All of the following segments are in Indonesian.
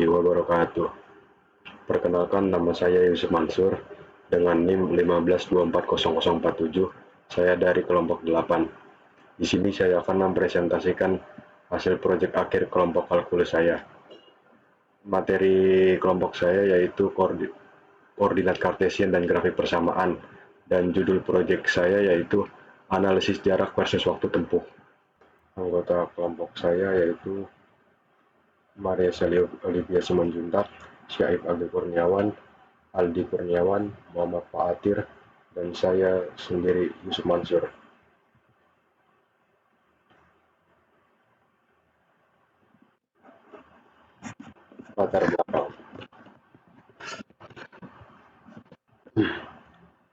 wabarakatuh. Perkenalkan, nama saya Yusuf Mansur dengan NIM 15240047. Saya dari kelompok 8. Di sini saya akan mempresentasikan hasil proyek akhir kelompok kalkulus saya. Materi kelompok saya yaitu koordinat kartesian dan grafik persamaan, dan judul proyek saya yaitu analisis jarak versus waktu tempuh. Anggota kelompok saya yaitu Maria Sally Olivia Simanjuntak, Syaib Agil Kurniawan, Aldi Kurniawan, Muhammad Fatir, dan saya sendiri Yusuf Mansur. Latar belakang.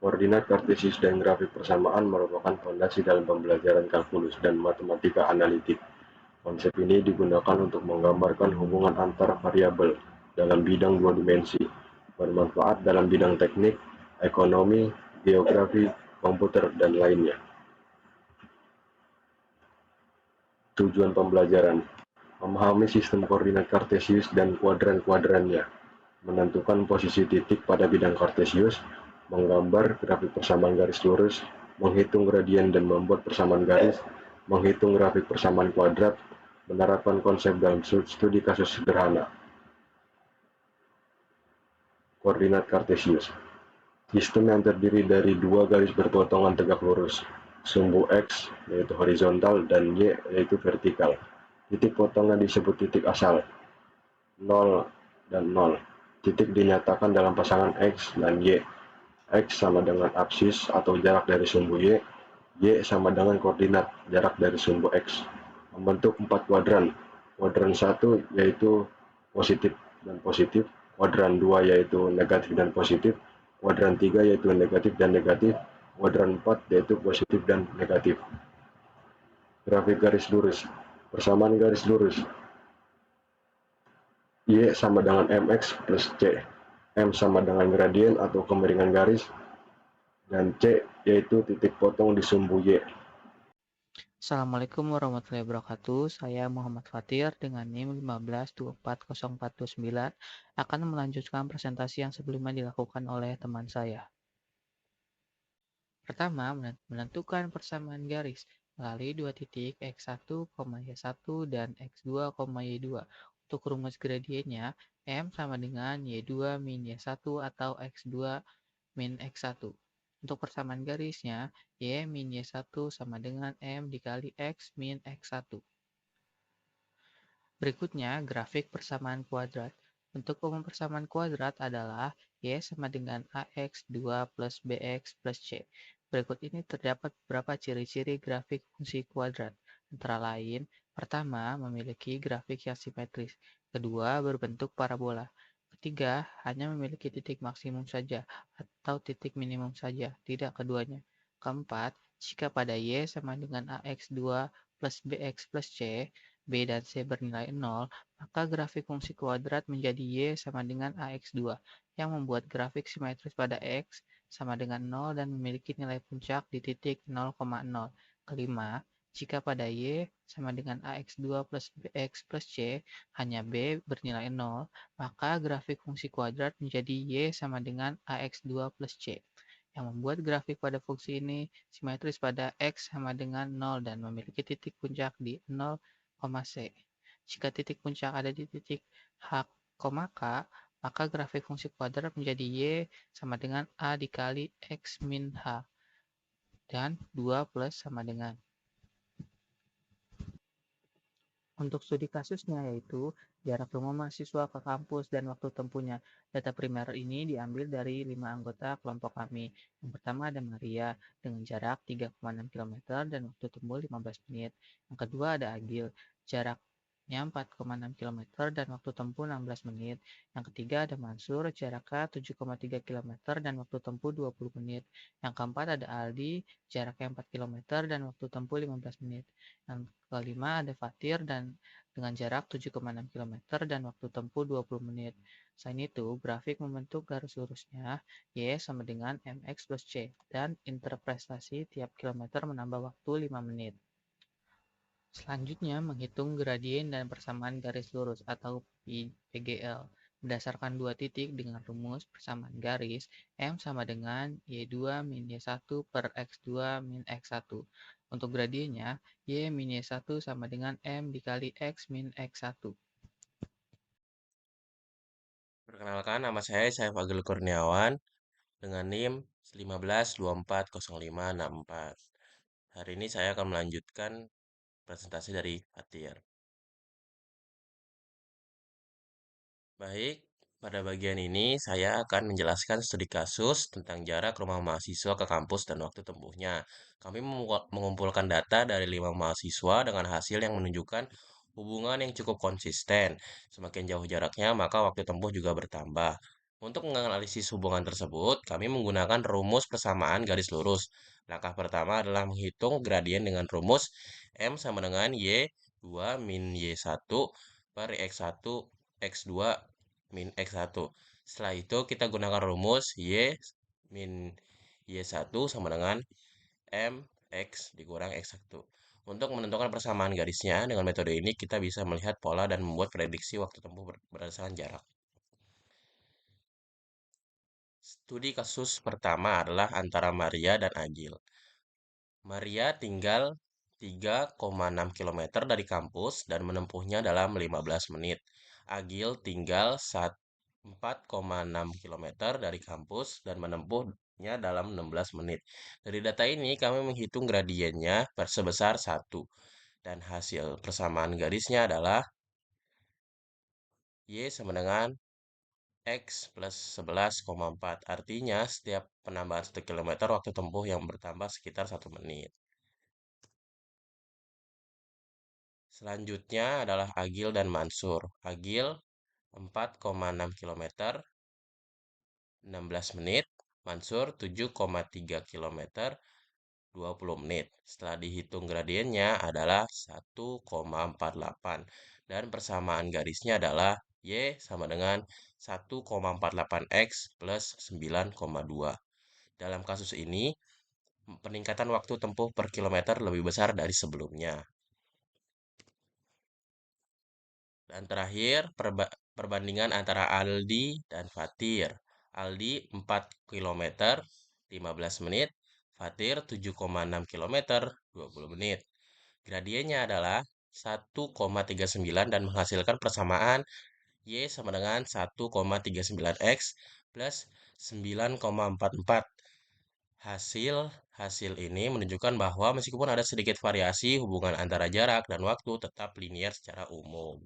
Koordinat kartesius dan grafik persamaan merupakan fondasi dalam pembelajaran kalkulus dan matematika analitik. Konsep ini digunakan untuk menggambarkan hubungan antar variabel dalam bidang dua dimensi, bermanfaat dalam bidang teknik, ekonomi, geografi, komputer, dan lainnya. Tujuan pembelajaran: memahami sistem koordinat kartesius dan kuadran-kuadrannya, menentukan posisi titik pada bidang kartesius, menggambar grafik persamaan garis lurus, menghitung gradien dan membuat persamaan garis, menghitung grafik persamaan kuadrat, menerapkan konsep dalam studi kasus sederhana. Koordinat kartesius: sistem yang terdiri dari dua garis berpotongan tegak lurus, sumbu X yaitu horizontal dan Y yaitu vertikal. Titik potongnya disebut titik asal, 0 dan 0. Titik dinyatakan dalam pasangan X dan Y. X sama dengan absis atau jarak dari sumbu Y. Y sama dengan koordinat jarak dari sumbu X. Membentuk 4 kuadran. Kuadran 1 yaitu positif dan positif. Kuadran 2 yaitu negatif dan positif. Kuadran 3 yaitu negatif dan negatif. Kuadran 4 yaitu positif dan negatif. Grafik garis lurus. Persamaan garis lurus. Y sama dengan mx plus c. M sama dengan gradien atau kemiringan garis, dan C yaitu titik potong di sumbu Y. Assalamualaikum warahmatullahi wabarakatuh. Saya Muhammad Fatir dengan NIM 15240429 akan melanjutkan presentasi yang sebelumnya dilakukan oleh teman saya. Pertama, menentukan persamaan garis melalui dua titik X1, Y1 dan X2, Y2. Untuk rumus gradiennya, M sama dengan Y2 min Y1 atau X2 min X1. Untuk persamaan garisnya, Y min Y1 sama dengan M dikali X min X1. Berikutnya, grafik persamaan kuadrat. Bentuk umum persamaan kuadrat adalah Y sama dengan AX 2 plus BX plus C. Berikut ini terdapat beberapa ciri-ciri grafik fungsi kuadrat. Antara lain, pertama, memiliki grafik yang simetris. Kedua, berbentuk parabola. Ketiga, hanya memiliki titik maksimum saja atau titik minimum saja, tidak keduanya. Keempat, jika pada Y sama dengan AX2 plus BX plus C, B dan C bernilai 0, maka grafik fungsi kuadrat menjadi Y sama dengan AX2, yang membuat grafik simetris pada X sama dengan 0 dan memiliki nilai puncak di titik 0,0. Kelima, jika pada Y sama dengan AX2 plus BX plus C, hanya B bernilai 0, maka grafik fungsi kuadrat menjadi Y sama dengan AX2 plus C, yang membuat grafik pada fungsi ini simetris pada X sama dengan 0 dan memiliki titik puncak di 0, C. Jika titik puncak ada di titik H, K, maka grafik fungsi kuadrat menjadi Y sama dengan A dikali X min H, dan 2 plus sama dengan. Untuk studi kasusnya yaitu jarak rumah mahasiswa ke kampus dan waktu tempuhnya. Data primer ini diambil dari 5 anggota kelompok kami. Yang pertama ada Maria dengan jarak 3,6 km dan waktu tempuh 15 menit. Yang kedua ada Agil, jaraknya 4,6 km dan waktu tempuh 16 menit. Yang ketiga ada Mansur, jaraknya 7,3 km dan waktu tempuh 20 menit. Yang keempat ada Aldi, jaraknya 4 km dan waktu tempuh 15 menit. Yang kelima ada Fatir dan dengan jarak 7,6 km dan waktu tempuh 20 menit. Selain itu, grafik membentuk garis lurusnya Y sama dengan MX plus C dan interpretasi tiap kilometer menambah waktu 5 menit. Selanjutnya, menghitung gradien dan persamaan garis lurus atau PGL. Berdasarkan dua titik dengan rumus persamaan garis, M sama dengan Y2 min Y1 per X2 min X1. Untuk gradiennya, Y min Y1 sama dengan M dikali X min X1. Perkenalkan, nama saya Saif Agil Kurniawan dengan NIM 15240564. Hari ini saya akan melanjutkan presentasi dari Fatir. Baik, pada bagian ini saya akan menjelaskan studi kasus tentang jarak rumah mahasiswa ke kampus dan waktu tempuhnya. Kami mengumpulkan data dari 5 mahasiswa dengan hasil yang menunjukkan hubungan yang cukup konsisten. Semakin jauh jaraknya, maka waktu tempuh juga bertambah. Untuk menganalisis hubungan tersebut, kami menggunakan rumus persamaan garis lurus. Langkah pertama adalah menghitung gradien dengan rumus M sama dengan Y2 min Y1 per X1 X2 min X1. Setelah itu kita gunakan rumus Y min Y1 sama dengan M X dikurang X1. Untuk menentukan persamaan garisnya, dengan metode ini kita bisa melihat pola dan membuat prediksi waktu tempuh berdasarkan jarak. Studi kasus pertama adalah antara Maria dan Agil. Maria tinggal 3,6 km dari kampus dan menempuhnya dalam 15 menit. Agil tinggal 4,6 km dari kampus dan menempuhnya dalam 16 menit. Dari data ini kami menghitung gradiennya sebesar 1 dan hasil persamaan garisnya adalah Y sama dengan X plus 11,4. Artinya setiap penambahan 1 km waktu tempuh yang bertambah sekitar 1 menit. Selanjutnya adalah Agil dan Mansur. Agil 4,6 km 16 menit, Mansur 7,3 km 20 menit. Setelah dihitung gradiennya adalah 1,48 dan persamaan garisnya adalah Y sama dengan 1,48X plus 9,2. Dalam kasus ini, peningkatan waktu tempuh per kilometer lebih besar dari sebelumnya. Dan terakhir, perbandingan antara Aldi dan Fatir. Aldi 4 km 15 menit, Fatir 7,6 km 20 menit. Gradiennya adalah 1,39 dan menghasilkan persamaan Y sama dengan 1,39X plus 9,44. Hasil ini menunjukkan bahwa meskipun ada sedikit variasi, hubungan antara jarak dan waktu tetap linier secara umum.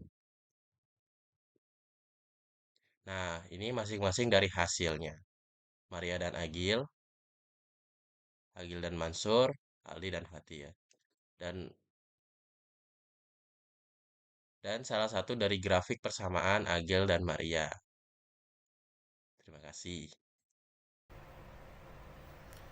Nah, ini masing-masing dari hasilnya. Maria dan Agil, Agil dan Mansur, Aldi dan Fatia. Dan salah satu dari grafik persamaan Agil dan Maria. Terima kasih.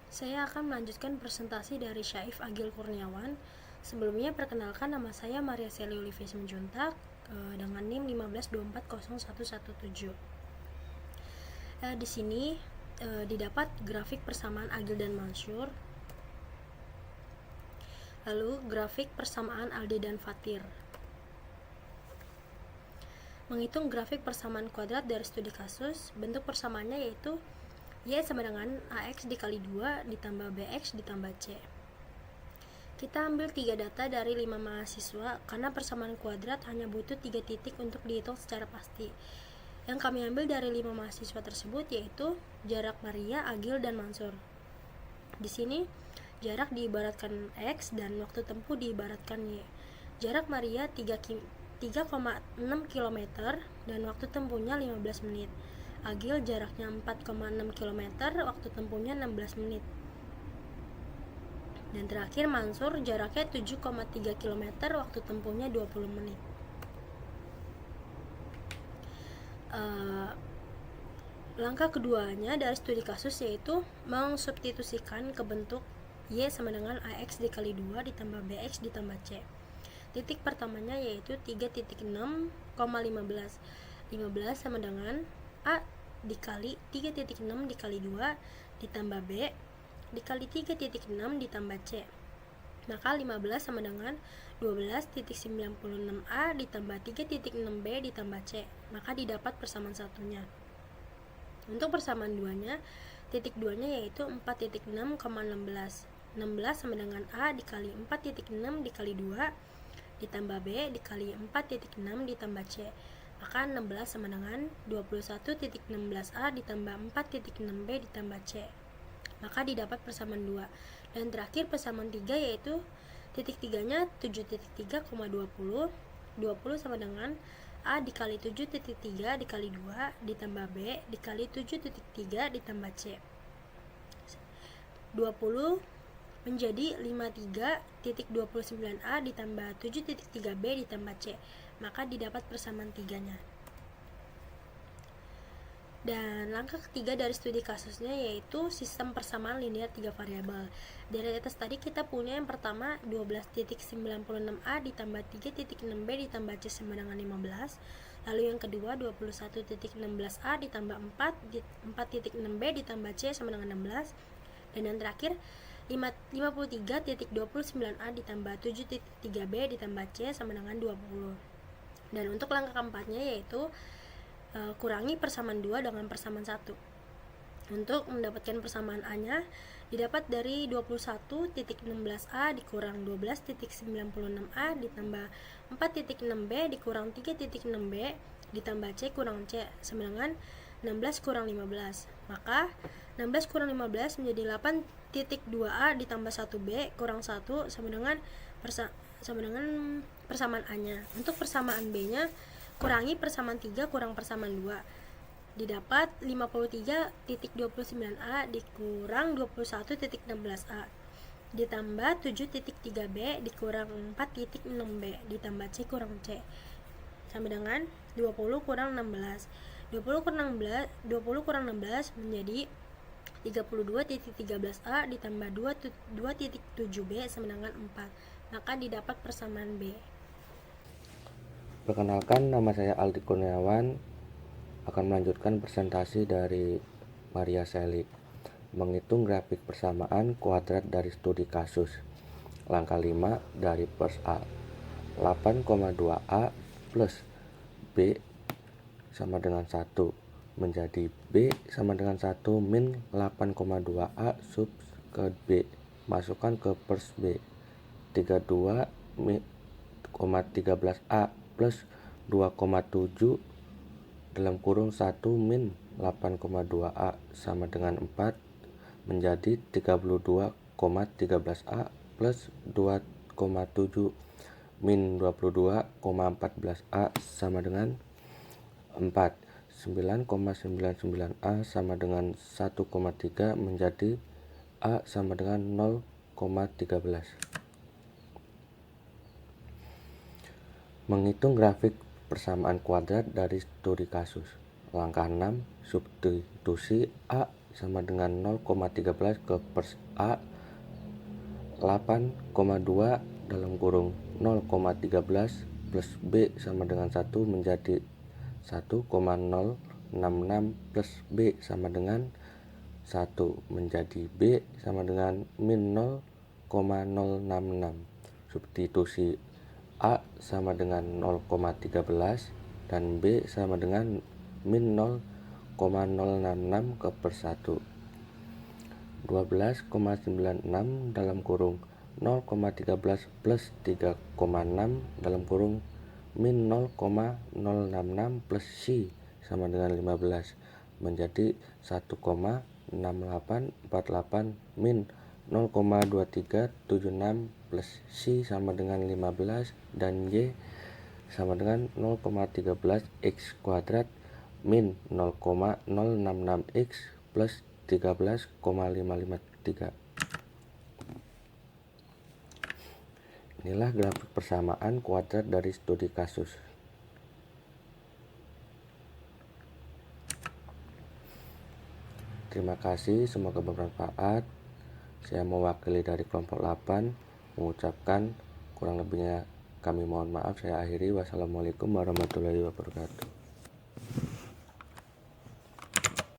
Saya akan melanjutkan presentasi dari Syaif Agil Kurniawan. Sebelumnya perkenalkan, nama saya Maria Seli Olivia Simanjuntak dengan NIM 15240117. Di sini didapat grafik persamaan Agil dan Mansur. Lalu grafik persamaan Aldi dan Fatir. Menghitung grafik persamaan kuadrat dari studi kasus, bentuk persamaannya yaitu Y sama dengan AX dikali 2 ditambah BX ditambah C. Kita ambil 3 data dari 5 mahasiswa karena persamaan kuadrat hanya butuh 3 titik untuk dihitung secara pasti. Yang kami ambil dari 5 mahasiswa tersebut yaitu jarak Maria, Agil, dan Mansur. Di sini jarak diibaratkan X dan waktu tempuh diibaratkan Y. Jarak Maria 3,6 km dan waktu tempuhnya 15 menit. Agil jaraknya 4,6 km, waktu tempuhnya 16 menit. Dan terakhir Mansur jaraknya 7,3 km, waktu tempuhnya 20 menit. Langkah keduanya dari studi kasus yaitu mengsubstitusikan ke bentuk Y sama dengan AX dikali 2 ditambah BX ditambah C. Titik pertamanya yaitu 3.6,15. 15 sama dengan A dikali 3.6 dikali 2 ditambah B dikali 3.6 ditambah C. Maka 15 sama dengan 12.96A ditambah 3.6B ditambah C. Maka didapat persamaan satunya. Untuk persamaan duanya, titik duanya yaitu 4.6,16. 16 sama dengan A dikali 4.6 dikali 2 ditambah B dikali 4.6 ditambah C. Maka 16 sama dengan 21.16A ditambah 4.6B ditambah C. Maka didapat persamaan 2. Dan terakhir persamaan 3 yaitu titik 3-nya 7.3,20. 20 sama dengan A dikali 7.3 dikali 2 ditambah B dikali 7.3 ditambah C. 20 menjadi 53.29A ditambah 7.3B ditambah C. Maka didapat persamaan 3-nya. Dan langkah ketiga dari studi kasusnya yaitu sistem persamaan linear 3 variabel. Dari atas tadi kita punya yang pertama 12.96A ditambah 3.6B ditambah C sama dengan 15. Lalu yang kedua 21.16A ditambah 4.6B ditambah C sama dengan 16. Dan yang terakhir 53.29A ditambah 7.3B ditambah C sama dengan 20. Dan untuk langkah keempatnya yaitu kurangi persamaan 2 dengan persamaan 1. Untuk mendapatkan persamaan A-nya didapat dari 21.16A dikurang 12.96A ditambah 4.6B dikurang 3.6B ditambah C kurang C sama dengan 16 kurang 15. Maka 16 kurang 15 menjadi 8.2A ditambah 1B kurang 1 sama dengan persamaan A-nya. Untuk persamaan B-nya kurangi persamaan 3 kurang persamaan 2. Didapat 53.29A dikurang 21.16A ditambah 7.3B dikurang 4.6B ditambah C kurang C sama dengan 20 kurang 16. 20 kurang 16 menjadi 32.13A ditambah 2.7B sama dengan 4. Maka didapat persamaan B. Perkenalkan, nama saya Aldi Kurniawan, akan melanjutkan presentasi dari Maria Selig, menghitung grafik persamaan kuadrat dari studi kasus. Langkah 5 dari pers A, 8,2A plus B sama dengan 1 menjadi B sama dengan 1 min 8,2A sub ke B. Masukkan ke pers B, 32,13A plus 2,7 dalam kurung 1 min 8,2A sama dengan 4 menjadi 32,13A plus 2,7 min 22,14A sama dengan 4. 9,99A sama dengan 1,3 menjadi A sama dengan 0,13. Menghitung grafik persamaan kuadrat dari studi kasus. Langkah 6, substitusi A sama dengan 0,13 ke pers A, 8,2 dalam kurung 0,13 plus B sama dengan 1 menjadi 1,066 plus B sama dengan 1 menjadi B sama dengan min 0,066. Substitusi A sama dengan 0,13 dan B sama dengan min 0,066 ke per 1. 12,96 dalam kurung 0,13 plus 3,6 dalam kurung min 0,066 plus C sama dengan 15 menjadi 1,6848 min 0,2376 plus C sama dengan 15 dan Y sama dengan 0,13 X kuadrat min 0,066X plus 13,553. Inilah grafik persamaan kuadrat dari studi kasus. Terima kasih, semoga bermanfaat. Saya mewakili dari kelompok 8 mengucapkan kurang lebihnya kami mohon maaf. Saya akhiri. Wassalamualaikum warahmatullahi wabarakatuh.